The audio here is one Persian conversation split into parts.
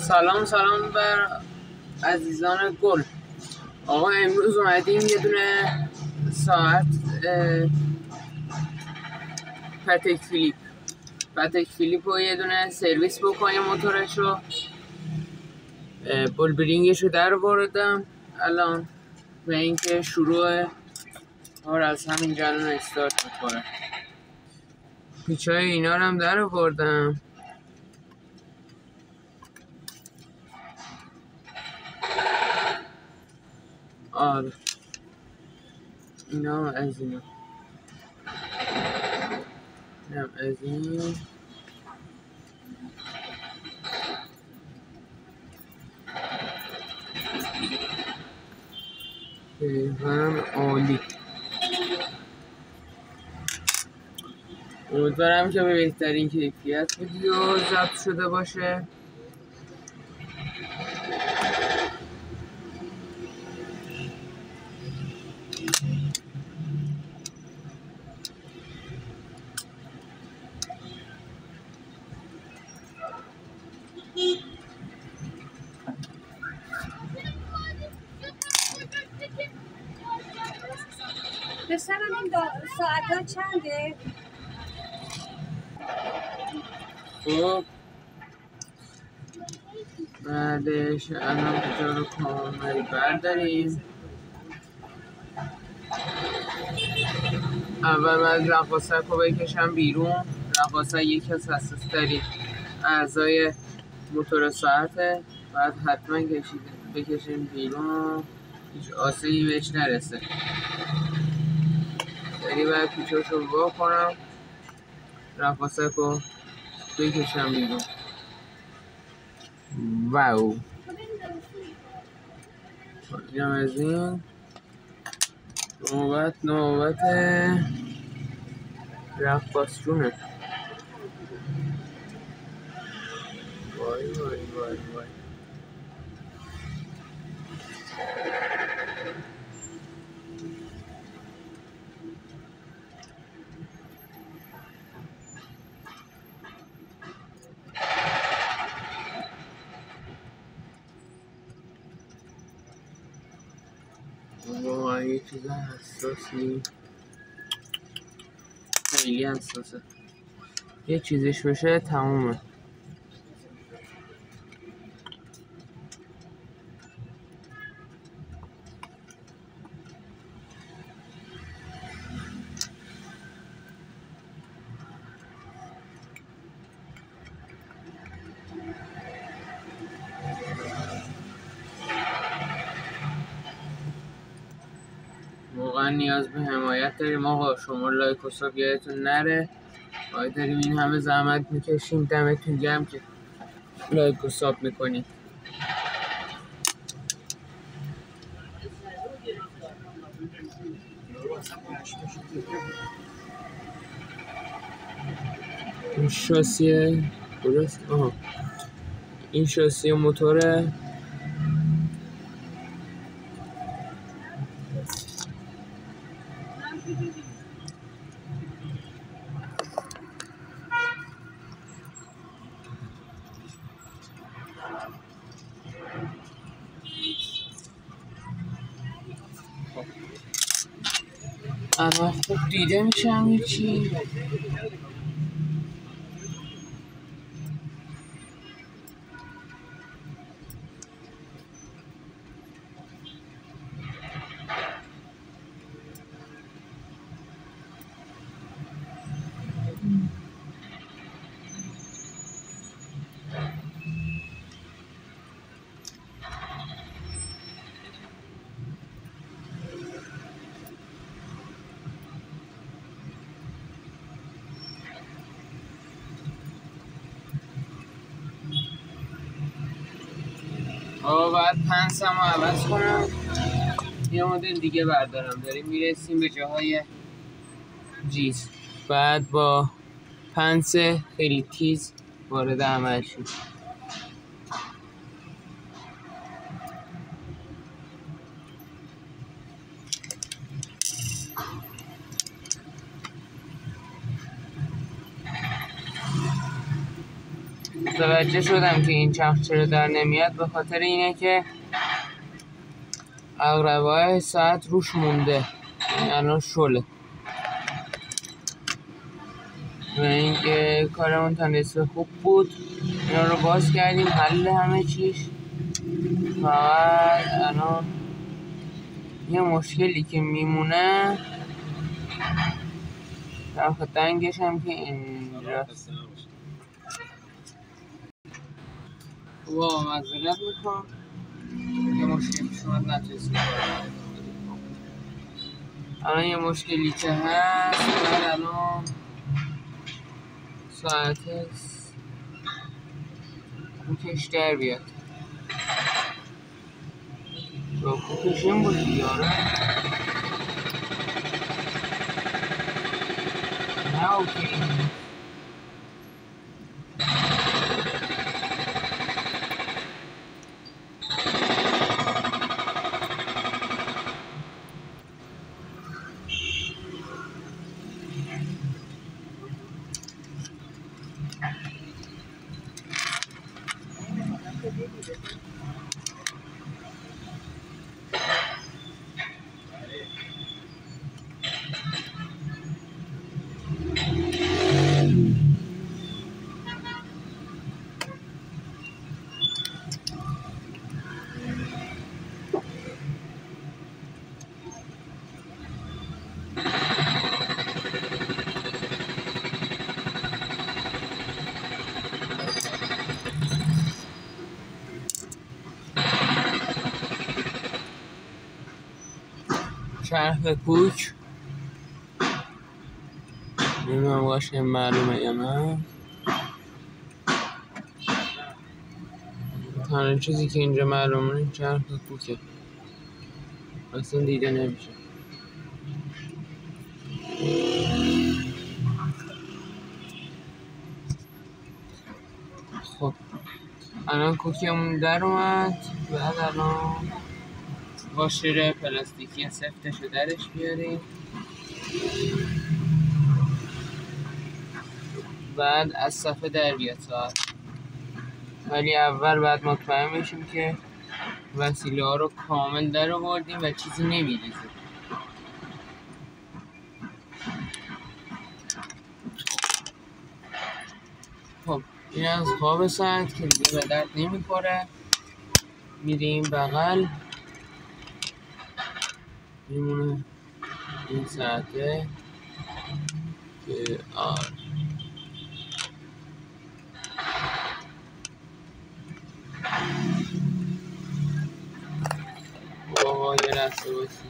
سلام بر عزیزان گل. آقا امروز اومدیم یه دونه ساعت پاتک فیلیپ رو یه دونه سرویس بکنیم. موتورش رو بولبرینگش رو در بردم الان و اینکه شروع کار از همینجا الان استارت میکنه. پیچای اینا رو هم در بردم. آره اینا هم از اینا از این پیوند عالی. امیدوارم که به بهترین کیفیت ویدیو ضبط شده باشه. پسرم این ساعت ها چنده؟ خب بعدش الان کجا رو کامل برداریم. اول باید رقاصک رو بکشم بیرون. رقاصک یکی از حساس ترین اعضای موتور ساعته، باید حتما بکشیم بیرون، هیچ آسیبی بهش نرسه. یعنی باید پیچاش رو وا کنم، رقاصک رو بکشم بیرون. واو اینم از این. نوبت رقاصونه. وای واقعا یه چیز حساسی، خیلی حساسه. یه چیزش بشه تمومه. واقعا نیاز به حمایت داریم آقا. شما لایک و ساب یادتون نره. باید داریم این همه زحمت میکشیم. دمتون گرم که لایک و ساب میکنید. این شاسی درست این شاسی موتوره. الان خوب دیده میشه همه چی. باید پنسم رو عوض کنم، یه مدل دیگه بردارم. داریم میرسیم به جاهای جیز. بعد با پنس خیلی تیز وارد عمل شد. متوجه شدم که این چرخ چرا در نمیاد، به خاطر اینه که عقربه‌های ساعت روش مونده، الان شله و اینکه کارمون تا نصف خوب بود. اینا رو باز کردیم، حل همه چیش. فقط الان یه مشکلی که میمونه چرخ دنگش هم که اینجاست. معذرت میکنم یه مشکلی شما نتونستیم الان یه مشکلی که هست، باید الان ساعت کوکش در بیاد. با کوکش این بود دیاره نه اوکی. چرخ کوک نمیدونم باشه معلومه یا نه. تنها چیزی که اینجا معلومه چرخ کوکه، اصلا دیده نمیشه. خب الان کوکمون در اومد. بعد الان واشر پلاستیکی سفتشو درش بیاریم. بعد از صفحه در بیاد ساعت، ولی اول باید مطمئن بشیم که وسیله ها رو کامل در آوردیم و چیزی نمیریزه. خب این از خواب ساعت که دیگه به درد نمیخوره. میریم بغل، میمونه این ساعته که بابا یه لحظه باسی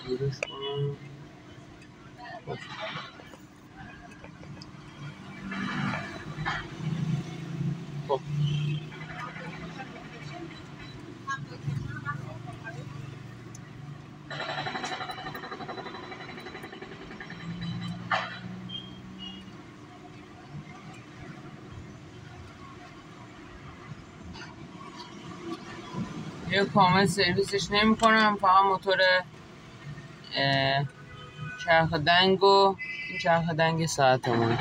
دورش کنم. خب یه کامل سرویسش نمی کنم، فقط موتور چرخ دنگ و این چرخ دنگ ساعتمونه،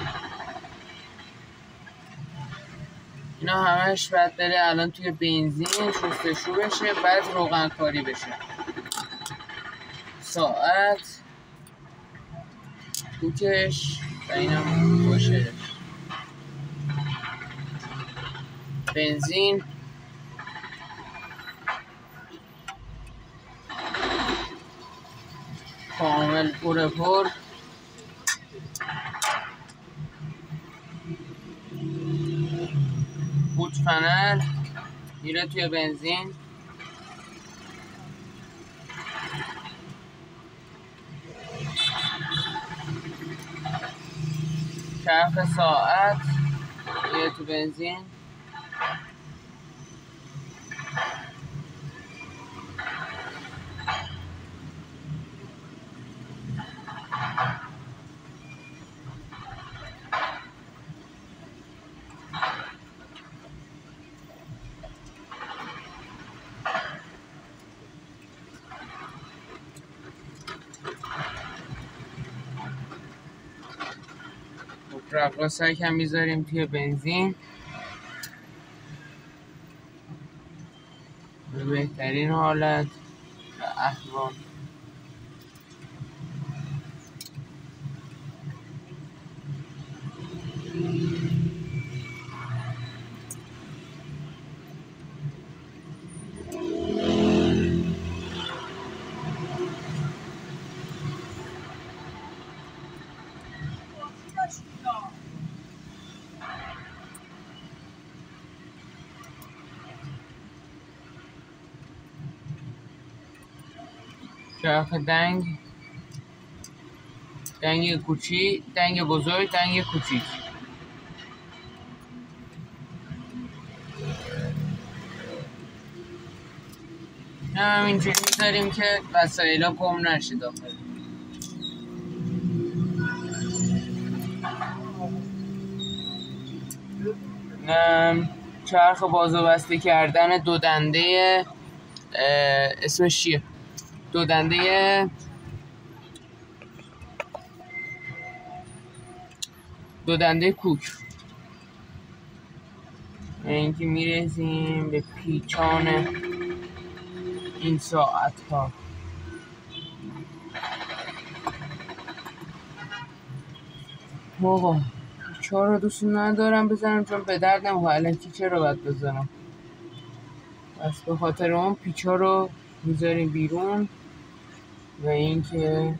اینا همش باید بره الان توی بنزین شستشو بشه، بعد روغن کاری بشه. ساعت، کوکش و اینم باشرش، بنزین، کامل پر بود فنر میره توی بنزین. چرخ ساعت میره تو بنزین. رقاصک هم میذاریم توی بنزین. به بهترین حالت و احوال. چرخ دنگ، دنگ کوچیک، دنگ بزرگ، دنگ کوچیک. همینجوری میذاریم که وسایل گم نشه داخل. چرخ باز و بسته کردن دو دنده، اسمش چیه؟ دو دنده کوک. اینکه میرسیم به پیچان این ساعت ها. آقا پیچا رو دوست ندارم بزنم چون به درد نمیخوره. الان چرا رو باید بزنم؟ پس به خاطر اون پیچا رو میذاریم بیرون و اینکه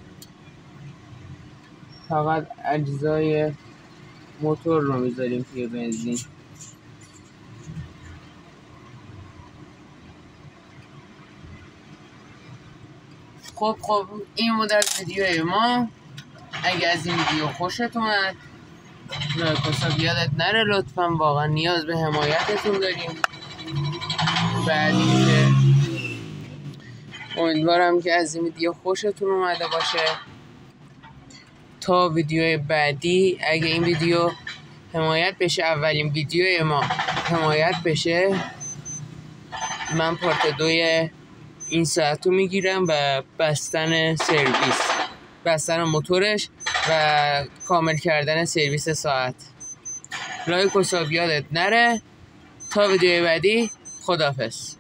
فقط اجزای موتور رو میذاریم توی بنزین. خب این بود از ویدیوی ما. اگه از این ویدیو خوشت اومد لایک و ساب یادت نره لطفا، واقعا نیاز به حمایتتون داریم. بعد اینکه امیدوارم که از این ویدیو خوشتون اومده باشه. تا ویدیوی بعدی اگه این ویدیو حمایت بشه، اولین ویدیوی ما حمایت بشه، من پارت 2 این ساعت رو میگیرم و بستن سرویس، بستن موتورش و کامل کردن سرویس ساعت. لایک و ساب یادت نره. تا ویدیوی بعدی، خداحافظ.